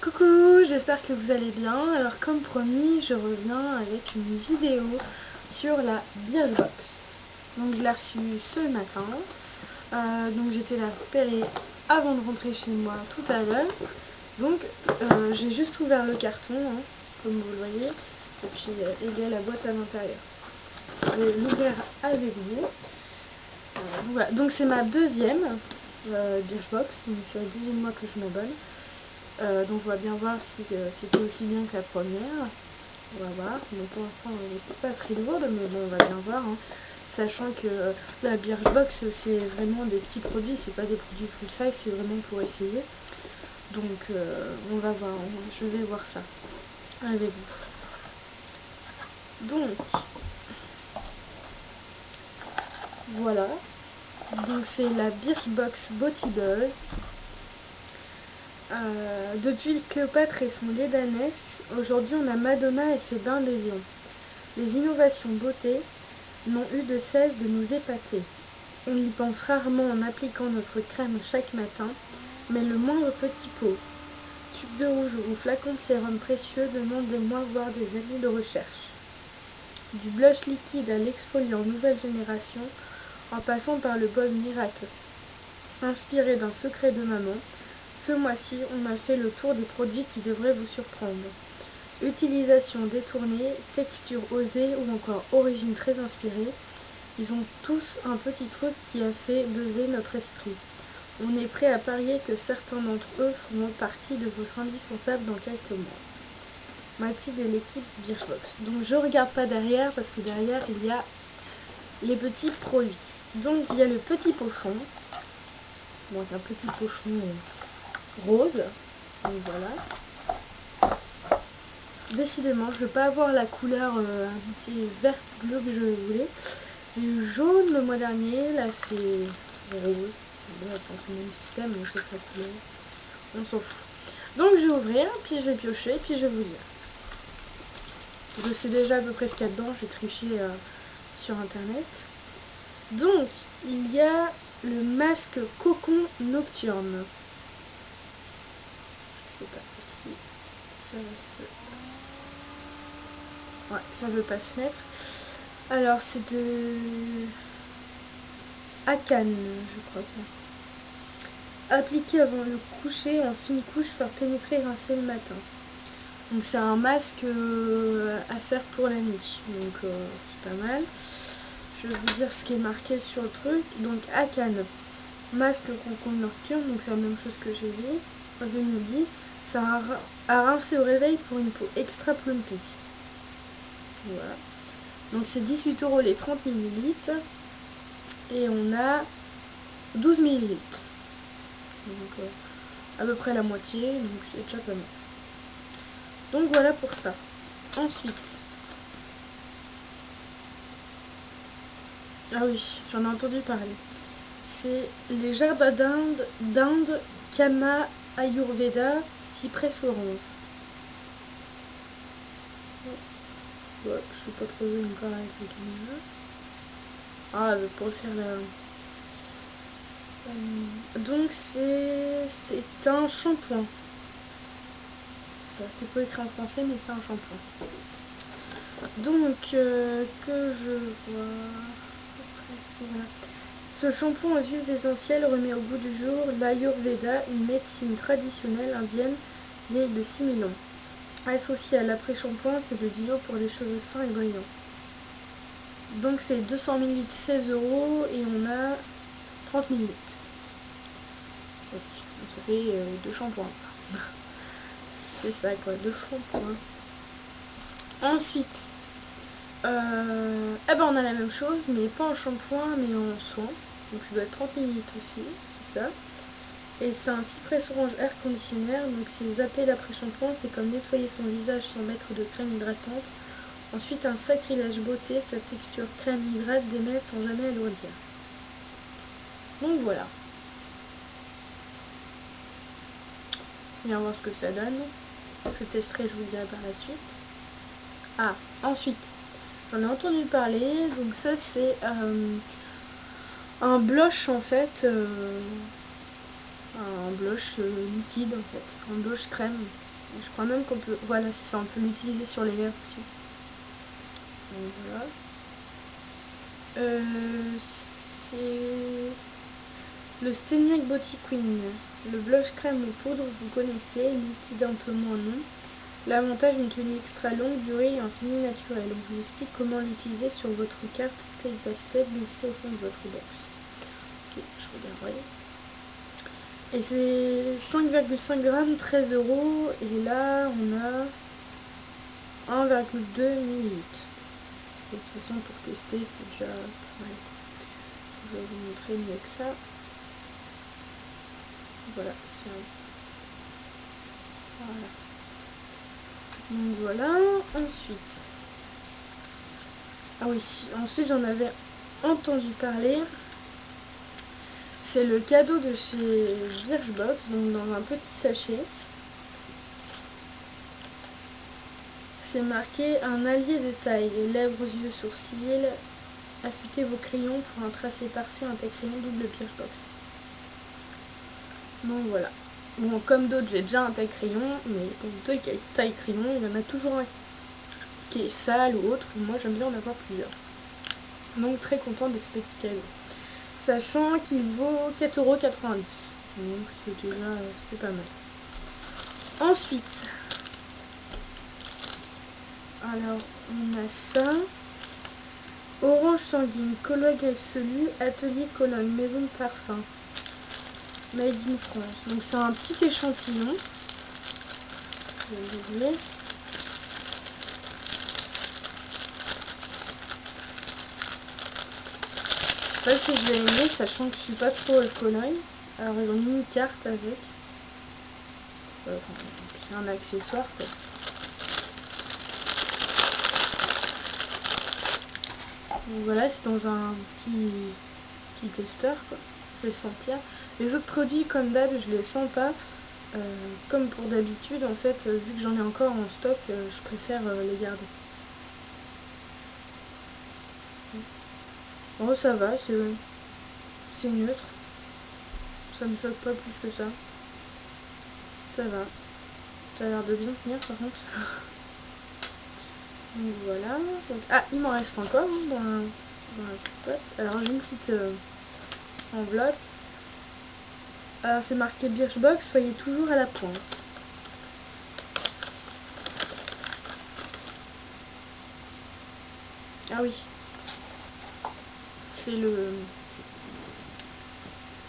Coucou, j'espère que vous allez bien. Alors comme promis, je reviens avec une vidéo sur la Birchbox. Donc je l'ai reçue ce matin. Donc j'étais la repérer avant de rentrer chez moi tout à l'heure. Donc j'ai juste ouvert le carton, hein, comme vous le voyez. Et puis il y a la boîte à l'intérieur. Je vais l'ouvrir avec vous. Donc voilà, donc c'est ma deuxième Birchbox. Donc c'est le deuxième mois que je m'abonne. Donc on va bien voir si c'était aussi bien que la première. On va voir. Mais pour l'instant elle n'est pas très lourde, mais bon on va bien voir. Hein. Sachant que la Birchbox c'est vraiment des petits produits, c'est pas des produits full size, c'est vraiment pour essayer. Donc on va voir, je vais voir ça avec vous. Donc voilà. Donc c'est la Birchbox Bounty Buzz. Depuis Cléopâtre et son lait d'ânesse, aujourd'hui on a Madonna et ses bains de lion. Les innovations beauté n'ont eu de cesse de nous épater. On y pense rarement en appliquant notre crème chaque matin, mais le moindre petit pot, tube de rouge ou flacon de sérum précieux demande des mois voire des années de recherche. Du blush liquide à l'exfoliant nouvelle génération, en passant par le baume miracle. Inspiré d'un secret de maman, ce mois-ci, on a fait le tour des produits qui devraient vous surprendre. Utilisation détournée, texture osée ou encore origine très inspirée, ils ont tous un petit truc qui a fait buzzer notre esprit. On est prêt à parier que certains d'entre eux feront partie de votre indispensable dans quelques mois. Mathilde et l'équipe Birchbox. Donc je regarde pas derrière parce que derrière il y a les petits produits. Donc il y a le petit pochon. Donc un petit pochon rose. Donc voilà. Décidément, je ne veux pas avoir la couleur un petit vert bleu que je voulais. J'ai eu jaune le mois dernier, là c'est rose. Bon, attends, c'est le même système, donc c'est pas couleur. On s'en fout. Donc je vais ouvrir, puis je vais piocher, puis je vais vous dire. Je sais déjà à peu près ce qu'il y a dedans, j'ai triché sur internet. Donc, il y a le masque cocon nocturne. Je sais pas si ça va se... Ouais, ça veut pas se mettre. Alors, c'est de Akan, je crois. Appliqué avant le coucher en fine couche, faire pénétrer, rincer le matin. Donc, c'est un masque à faire pour la nuit. Donc, c'est pas mal. Je vais vous dire ce qui est marqué sur le truc. Donc, Akan, masque cocon nocturne. Donc, c'est la même chose que j'ai vu. Je me dis, c'est à rincer au réveil pour une peau extra plumpy. Voilà. Donc c'est 18 € les 30 ml. Et on a 12 ml. Donc à peu près la moitié. Donc c'est déjà pas mal. Donc voilà pour ça. Ensuite. Ah oui, j'en ai entendu parler. C'est les jardins d'Inde Kama Ayurveda cypress orange. Ouais, je suis pas trop encore avec le caméra. Ah, pour le faire là. Donc c'est un shampoing. Ça c'est pas écrit en français mais c'est un shampoing. Donc que je vois. Voilà. Ce shampoing aux huiles essentielles remet au goût du jour l'Ayurveda, une médecine traditionnelle indienne vieille de 6000 ans. Associé à l'après-shampoing, c'est de l'eau pour les cheveux sains et brillants. Donc c'est 200 ml 16 € et on a 30 ml. Donc, ça fait 2 shampoings. C'est ça quoi, 2 shampoings. Ensuite, on a la même chose, mais pas en shampoing, mais en soin. Donc ça doit être 30 ml aussi, c'est ça. Et c'est un cypress orange air conditioner, donc c'est zapper l'après-shampoing, c'est comme nettoyer son visage sans mettre de crème hydratante. Ensuite, un sacrilège beauté, sa texture crème hydrate démêle sans jamais alourdir. Donc voilà. On va voir ce que ça donne. Je testerai, je vous dirai par la suite. Ah, ensuite, j'en ai entendu parler, donc ça c'est un blush en fait, un blush liquide en fait, un blush crème. Je crois même qu'on peut... Voilà, c'est ça, on peut l'utiliser sur les lèvres aussi. Donc voilà. C'est le Staniac Body Queen. Le blush crème ou poudre, vous connaissez, liquide un peu moins non. L'avantage d'une tenue extra longue durée et un fini naturel. On vous explique comment l'utiliser sur votre carte step by step glissée au fond de votre box. Ok, je regarde. Et c'est 5,5 grammes, 13 €. Et là, on a 1,2 millilitres. De toute façon, pour tester, c'est déjà pas mal. Je vais vous montrer mieux que ça. Voilà, c'est un... Voilà. Donc voilà, ensuite. Ah oui, ensuite j'en avais entendu parler. C'est le cadeau de chez Birchbox, donc dans un petit sachet. C'est marqué un allié de taille, lèvres, yeux, sourcils. Affûtez vos crayons pour un tracé parfait, un crayon double Birchbox. Donc voilà. Bon, comme d'autres, j'ai déjà un taille crayon, mais pour deux taille crayon, il y en a toujours un qui est sale ou autre. Moi, j'aime bien en avoir plusieurs. Donc très contente de ce petit cadeau. Sachant qu'il vaut 4,90 €. Donc c'est déjà, c'est pas mal. Ensuite, alors on a ça. Orange sanguine, collègue absolu, atelier Cologne, maison de parfum. Made in France. Donc c'est un petit échantillon. Je vais l'ouvrir. Je sais pas si je vais aimer, sachant que je suis pas trop Cologne. Alors ils ont mis une carte avec. Enfin, c'est un accessoire quoi. Donc voilà, c'est dans un petit testeur quoi. Je vais sentir. Les autres produits comme d'hab, je les sens pas. Comme pour d'habitude, en fait, vu que j'en ai encore en stock, je préfère les garder. Oh, ça va, c'est neutre. Ça me choque pas plus que ça. Ça va. Ça a l'air de bien tenir par contre. Donc voilà. Donc, ah, il m'en reste encore hein, dans la petite boîte. Alors j'ai une petite enveloppe. Alors c'est marqué Birchbox, soyez toujours à la pointe. Ah oui.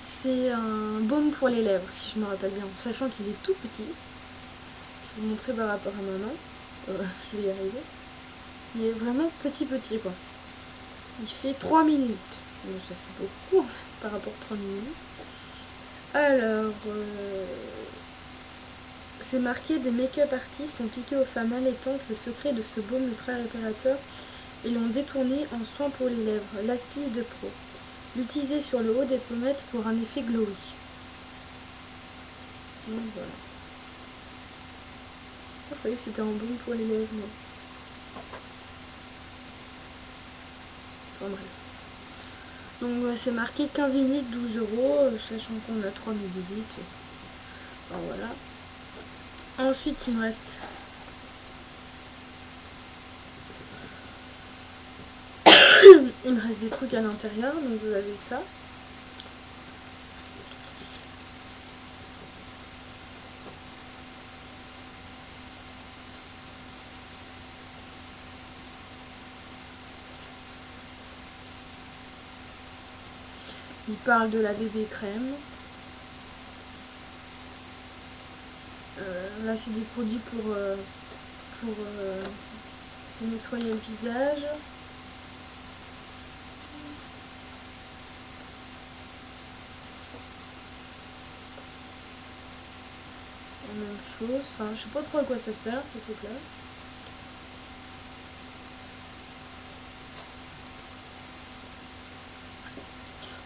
C'est un baume pour les lèvres, si je me rappelle bien. Sachant qu'il est tout petit. Je vais vous montrer par rapport à ma main. Je vais y arriver. Il est vraiment petit quoi. Il fait 3 minutes. Donc ça fait beaucoup par rapport à 3 minutes. Alors, c'est marqué des make-up artistes ont piqué aux femmes allaitantes le secret de ce baume ultra réparateur et l'ont détourné en soin pour les lèvres. L'astuce de pro. L'utiliser sur le haut des pommettes pour un effet glowy. Donc voilà. Je croyais que c'était un baume pour les lèvres, mais... Enfin bref. Donc c'est marqué 15 minutes, 12 €, sachant qu'on a 3 millilitres. Enfin, voilà. Ensuite, il me reste des trucs à l'intérieur, donc vous avez ça. Il parle de la bébé crème. Là, c'est des produits pour se nettoyer le visage. La même chose. Enfin, je sais pas trop à quoi ça sert, ce truc-là.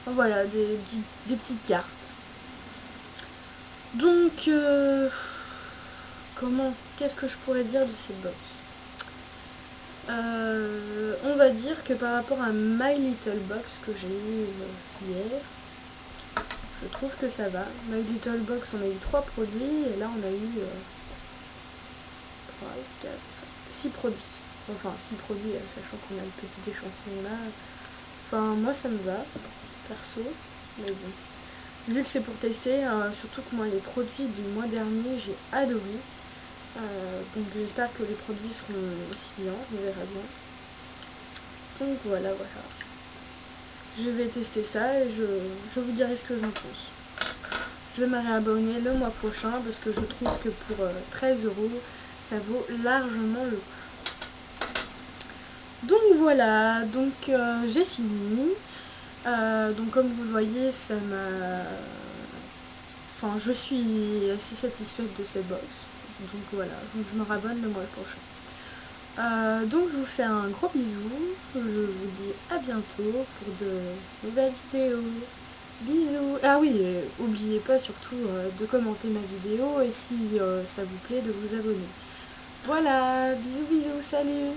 Voilà, des petites cartes. Donc, qu'est-ce que je pourrais dire de cette box? On va dire que par rapport à My Little Box que j'ai eu hier, je trouve que ça va. My Little Box, on a eu 3 produits et là on a eu 3, 4, 5, 6 produits. Enfin 6 produits, sachant qu'on a le petit échantillon là. Enfin moi ça me va, perso, mais bon. Vu que c'est pour tester, surtout que moi les produits du mois dernier j'ai adoré. Donc j'espère que les produits seront aussi bien, on verra bien. Donc voilà. Je vais tester ça et je vous dirai ce que j'en pense. Je vais me réabonner le mois prochain parce que je trouve que pour 13 €, ça vaut largement le coup. Donc voilà, j'ai fini. Donc comme vous le voyez, ça m'a... Enfin, je suis assez satisfaite de cette box. Donc voilà, donc je me rabonne le mois prochain. Donc je vous fais un gros bisou. Je vous dis à bientôt pour de nouvelles vidéos. Bisous. Ah oui, n'oubliez pas surtout de commenter ma vidéo et si ça vous plaît de vous abonner. Voilà, bisous, salut.